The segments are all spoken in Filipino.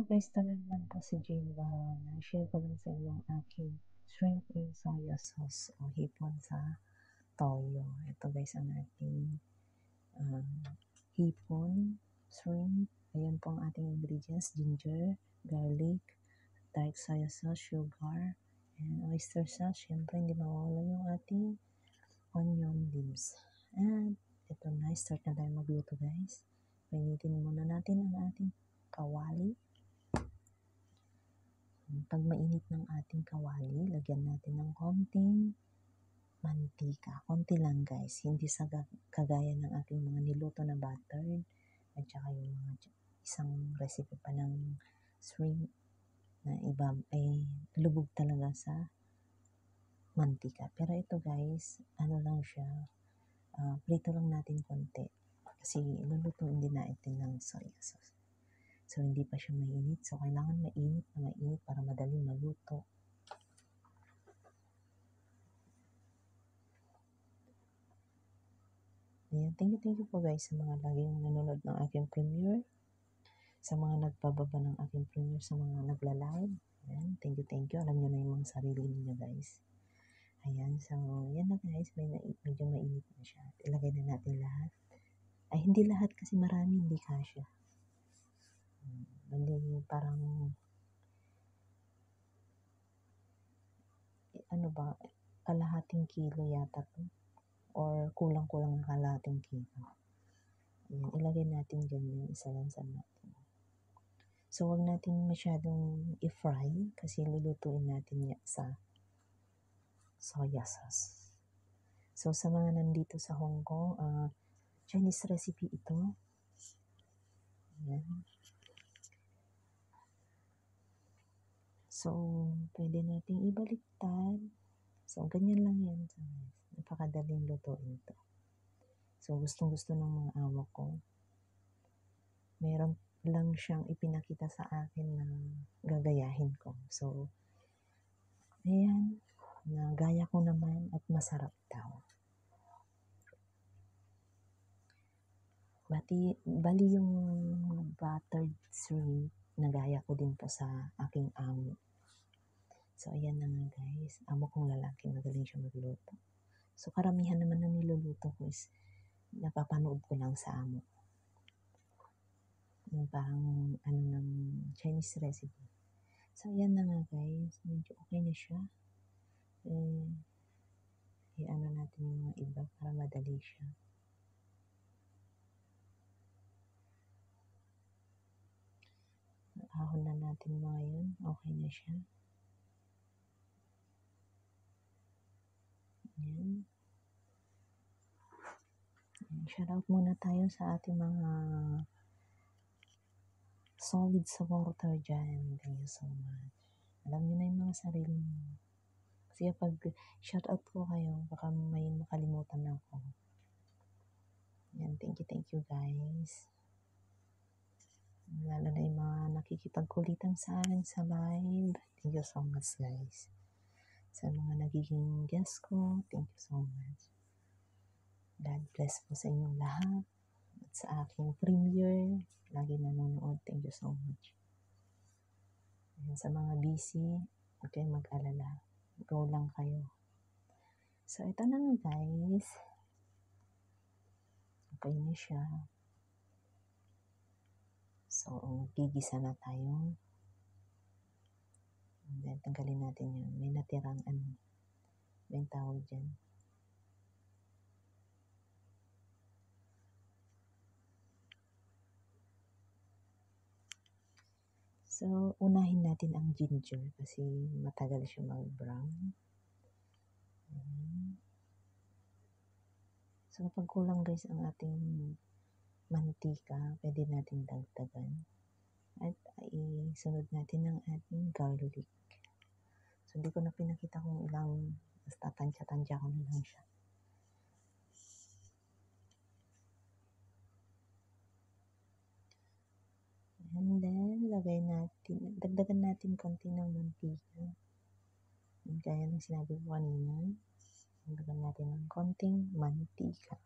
Hello guys, ito na naman po si Jiva. Na-share ko lang sa inyo ang aking shrimp in soya sauce o hipon sa toyo. Ito guys ang ating hipon, shrimp. Ayan po ang ating ingredients: ginger, garlic, dark soya sauce, sugar, and oyster sauce. Siyempre hindi mawawala yung ating onion leaves. And ito na, start na tayo magluto guys. Painitin muna natin ang ating kawali. Pag mainit ng ating kawali, lagyan natin ng konting mantika. Konti lang guys, hindi sa kagaya ng ating mga niluto na buttered at saka yung mga isang recipe pa ng shrimp na iba ay lubog talaga sa mantika. Pero ito guys, ano lang siya, prito lang natin konti kasi lulutuin din natin ng soya sauce. So, hindi pa siya mainit. So, kailangan mainit na mainit para madaling maluto. Ayan. Thank you po guys sa mga laging nanonood ng aking premiere. Sa mga nagpababa ng aking premiere, sa mga nagla-live. Ayan. Thank you. Alam nyo na yung mga sarili ninyo guys. Ayan. So, yan na guys. Medyo mainit na siya. Ilagay na natin lahat. Ay, hindi lahat kasi marami, hindi kasya. Hindi parang ano ba, kalahating kilo yata to. Or kulang-kulang ng kalahating kilo. Ayan, ilagay natin ganyan, isa-lansan natin. So, huwag natin masyadong i-fry kasi lulutuin natin yan sa soya sauce. So, sa mga nandito sa Hong Kong, Chinese recipe ito. Ayan. So, pwede nating ibaliktad. So, ganyan lang yan. So, napakadaling lutuin ito. So, gustong-gusto ng mga awa ko. Meron lang siyang ipinakita sa akin na gagayahin ko. So, ayan. Nagaya ko naman at masarap daw. Bali yung buttered shrimp, nagaya ko din po sa aking amo. So, ayan na nga guys. Amo kong lalaki, magaling siya magluto. So, karamihan naman ng niluluto ko is napapanood ko lang sa amo. Yung parang ano ng Chinese recipe. So, ayan na nga guys. Medyo okay na siya. I-ano natin yung mga iba para madali siya. Ahon na natin mga yun. Okay na siya. Ayan. Shoutout muna tayo sa ating mga solid supporter dyan. Thank you so much. Alam niyo na yung mga sarili niyo. Kasi pag shoutout ko kayo, baka may makalimutan ako. Ayan, thank you guys. Lalo na yung mga nakikipagkulitan sa akin sa live. Thank you so much guys. Sa mga nagiging guest ko, thank you so much. God bless po sa inyong lahat. At sa aking premiere, lagi nanonood. Thank you so much. Ayan, sa mga busy, huwag kayong mag-alala. Go lang kayo. So, ito na nga guys. Okay na siya. So, gigisa na tayo. And then, tanggalin natin yun. May natirang may tawag dyan. So, unahin natin ang ginger kasi matagal siya mag-brown. So, kapag kulang guys ang ating mantika, pwede natin dagdagan. At isunod natin ang ating garlic. So, hindi ko na pinakita kung ilang, basta tansya-tansya ko na lang siya. And then, dagdagan natin konti ng mantika. Gaya ng sinabi ko kanina, dagdagan natin ng konting mantika.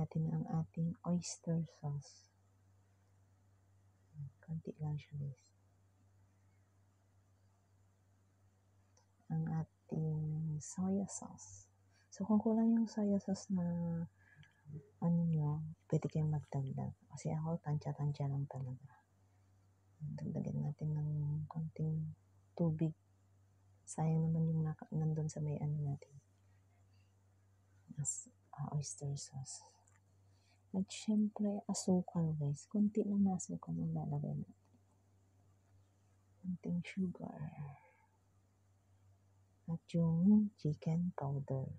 natin ang ating oyster sauce. Konti lang siya guys. Ang ating soya sauce. So kung kulang yung soya sauce na ano nyo, pwede kayong magdagdag. Kasi ako, tansya-tansya lang talaga. Dagdagan natin ng konting tubig. Sayang naman yung nandun sa may ano natin. Oyster sauce. At syempre, asukal guys. Kunti lang na asukal ang lalagay natin. Konting sugar. At yung chicken powder.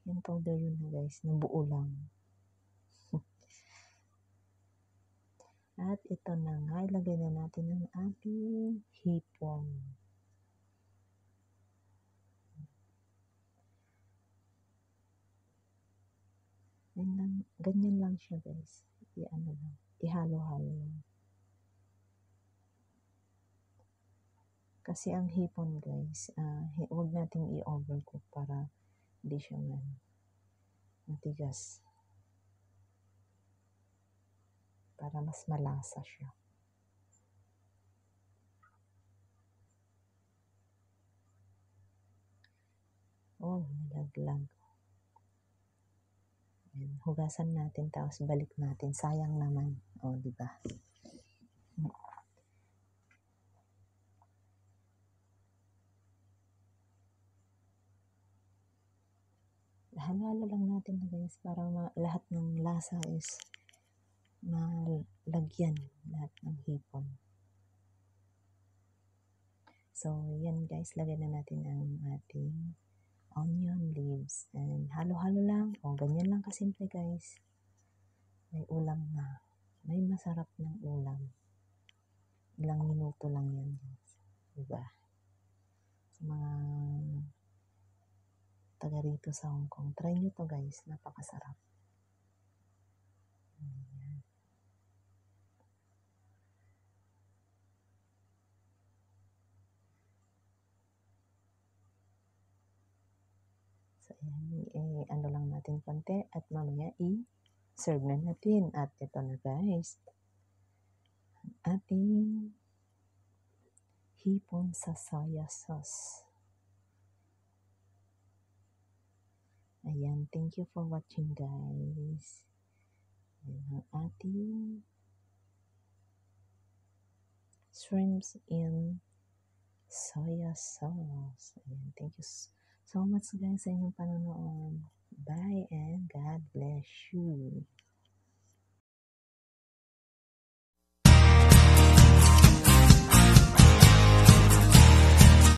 Yung powder yun na guys, na buo lang. At ito na nga, ilagay na natin ang ating hipon. Ganyan lang siya guys. Ihalo-halo lang. Kasi ang hipon guys, huwag nating i-overcook para hindi siya matigas. Para mas malasa siya. Oh, nalaglag. Ayan, hugasan natin tapos balik natin. Sayang naman. Oh, di ba? Halo-halo lang natin guys para lahat ng lasa is malagyan lahat ng hipon. So, yan guys, lagyan na natin ang ating onion leaves. And halo-halo lang. O, ganyan lang kasimple guys. May ulam na. May masarap ng ulam. Ilang minuto lang yan guys. Diba? Sa mga taga rito sa Hong Kong, try nyo to guys. Napakasarap. Ayan. So, ayan. Ano lang natin konti at mamaya serve na natin. At ito na guys. Ating hipon sa soya sauce. Ayan, thank you for watching guys. Ayan ang ating shrimps in soya sauce. Ayan, thank you so much guys sa inyong panonood. Bye and God bless you.